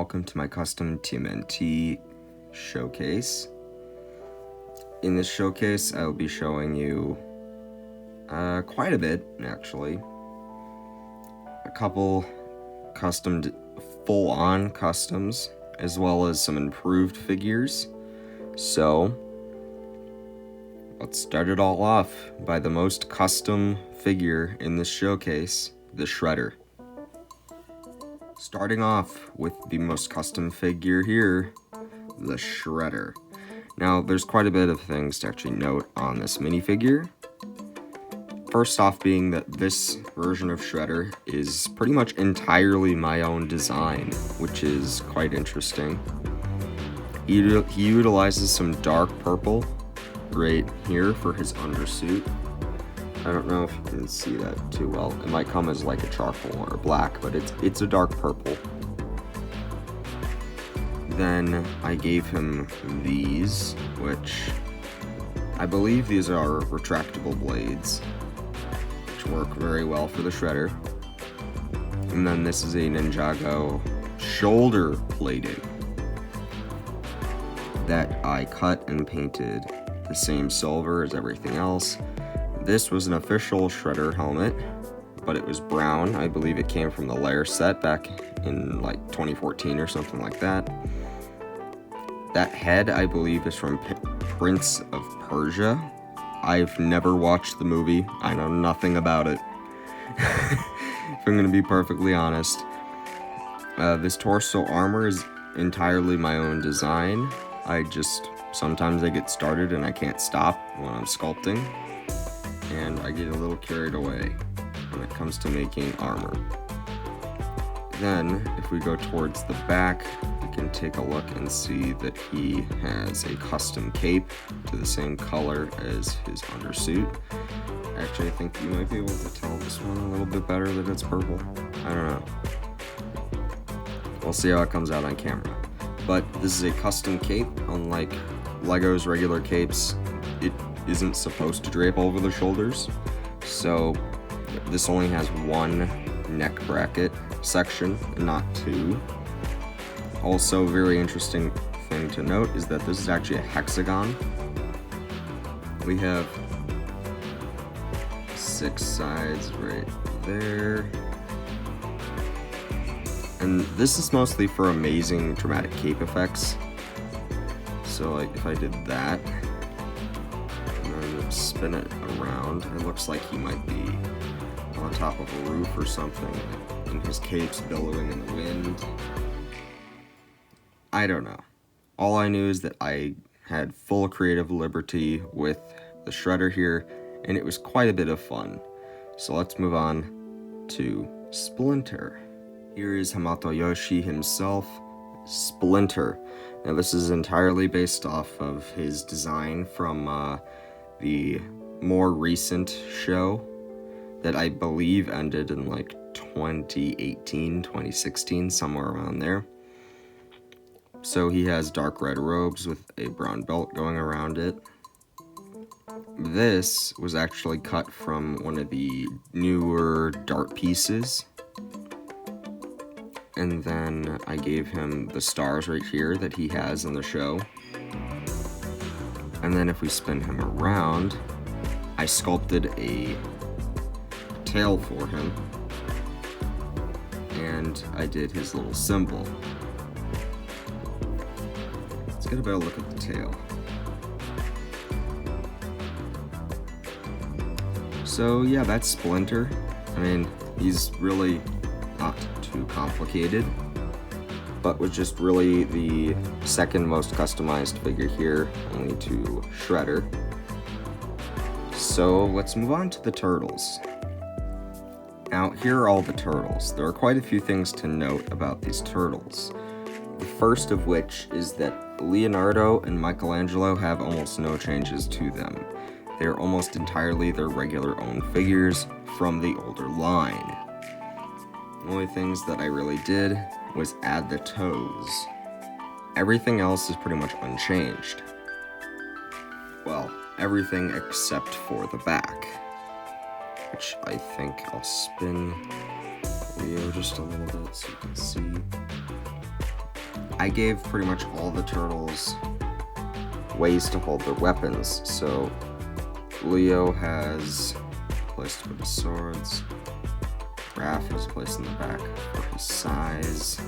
welcome to my custom TMNT showcase. In this showcase, I will be showing you quite a bit, actually. A couple full-on customs, as well as some improved figures. So, let's start it all off by the most custom figure in this showcase, the Shredder. Starting off with the most custom figure here, the Shredder. Now, there's quite a bit of things to actually note on this minifigure. First off being that this version of Shredder is pretty much entirely my own design, which is quite interesting. He utilizes some dark purple right here for his undersuit. I don't know if you can see that too well. It might come as like a charcoal or black, but it's a dark purple. Then I gave him these, which I believe these are retractable blades, which work very well for the Shredder. And then this is a Ninjago shoulder plating that I cut and painted the same silver as everything else. This was an official Shredder helmet, but it was brown. I believe it came from the Lair set back in like 2014 or something like that. That head, I believe, is from Prince of Persia. I've never watched the movie. I know nothing about it. If I'm gonna be perfectly honest. This torso armor is entirely my own design. Sometimes I get started and I can't stop when I'm sculpting. And I get a little carried away when it comes to making armor. Then, if we go towards the back, we can take a look and see that he has a custom cape to the same color as his undersuit. Actually, I think you might be able to tell this one a little bit better that it's purple. I don't know. We'll see how it comes out on camera. But this is a custom cape, unlike Lego's regular capes. It isn't supposed to drape over the shoulders, so this only has one neck bracket section and not two. Also, very interesting thing to note is that this is actually a hexagon. We have 6 sides right there, and this is mostly for amazing dramatic cape effects. So like if I did that spin it around, it looks like he might be on top of a roof or something, and his cape's billowing in the wind. I don't know. All I knew is that I had full creative liberty with the Shredder here, and it was quite a bit of fun. So let's move on to Splinter. Here is Hamato Yoshi himself, Splinter. Now this is entirely based off of his design from the more recent show that I believe ended in like 2018, 2016, somewhere around there. So he has dark red robes with a brown belt going around it. This was actually cut from one of the newer dart pieces. And then I gave him the stars right here that he has in the show. And then if we spin him around, I sculpted a tail for him, and I did his little symbol. Let's get a better look at the tail. So yeah, that's Splinter. I mean, he's really not too complicated, but was just really the second most customized figure here, only to Shredder. So let's move on to the turtles. Now, here are all the turtles. There are quite a few things to note about these turtles. The first of which is that Leonardo and Michelangelo have almost no changes to them. They are almost entirely their regular own figures from the older line. The only things that I really did was add the toes. Everything else is pretty much unchanged. Well, everything except for the back, which I think I'll spin Leo just a little bit so you can see. I gave pretty much all the turtles ways to hold their weapons. So Leo has a place to put his swords. Raph has a place in the back for his size.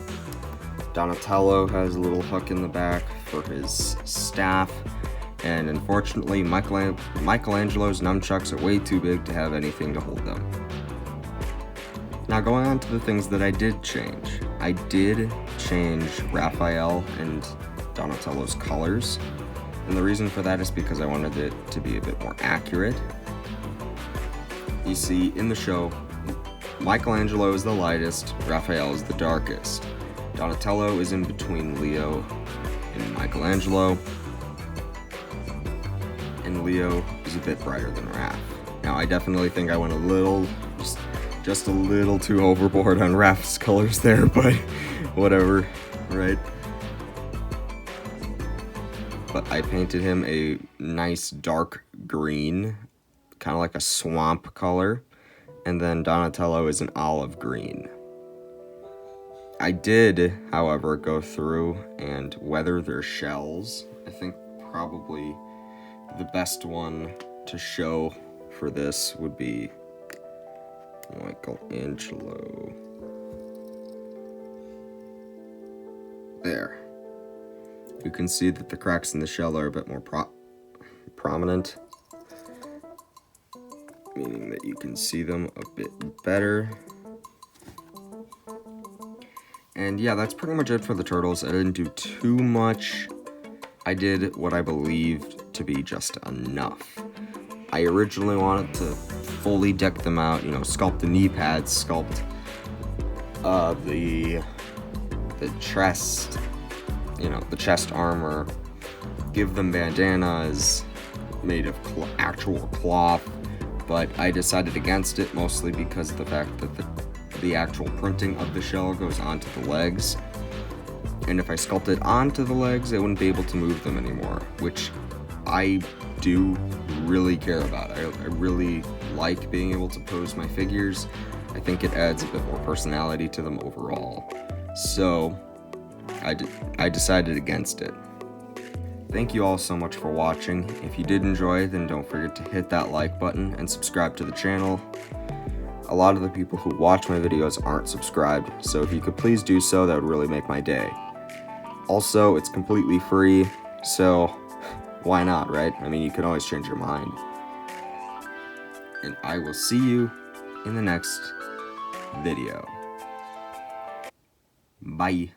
Donatello has a little hook in the back for his staff. And unfortunately, Michelangelo's nunchucks are way too big to have anything to hold them. Now going on to the things that I did change. I did change Raphael and Donatello's colors. And the reason for that is because I wanted it to be a bit more accurate. You see, in the show, Michelangelo is the lightest, Raphael is the darkest. Donatello is in between Leo and Michelangelo. And Leo is a bit brighter than Raph. Now, I definitely think I went a little, just a little too overboard on Raph's colors there, but whatever, right? But I painted him a nice dark green, kind of like a swamp color, and then Donatello is an olive green. I did, however, go through and weather their shells. I think probably the best one to show for this would be Michelangelo. There. You can see that the cracks in the shell are a bit more prominent, meaning that you can see them a bit better. And yeah, that's pretty much it for the turtles. I didn't do too much. I did what I believed to be just enough. I originally wanted to fully deck them out, you know, sculpt the knee pads, sculpt the chest, you know, the chest armor, give them bandanas made of actual cloth, but I decided against it mostly because of the fact that the actual printing of the shell goes onto the legs, and if I sculpted onto the legs, I wouldn't be able to move them anymore, which I do really care about. I really like being able to pose my figures. I think it adds a bit more personality to them overall. So I decided against it. Thank you all so much for watching. If you did enjoy, then don't forget to hit that like button and subscribe to the channel. A lot of the people who watch my videos aren't subscribed, so if you could please do so, that would really make my day. Also, it's completely free, so why not, right? I mean, you can always change your mind. And I will see you in the next video. Bye.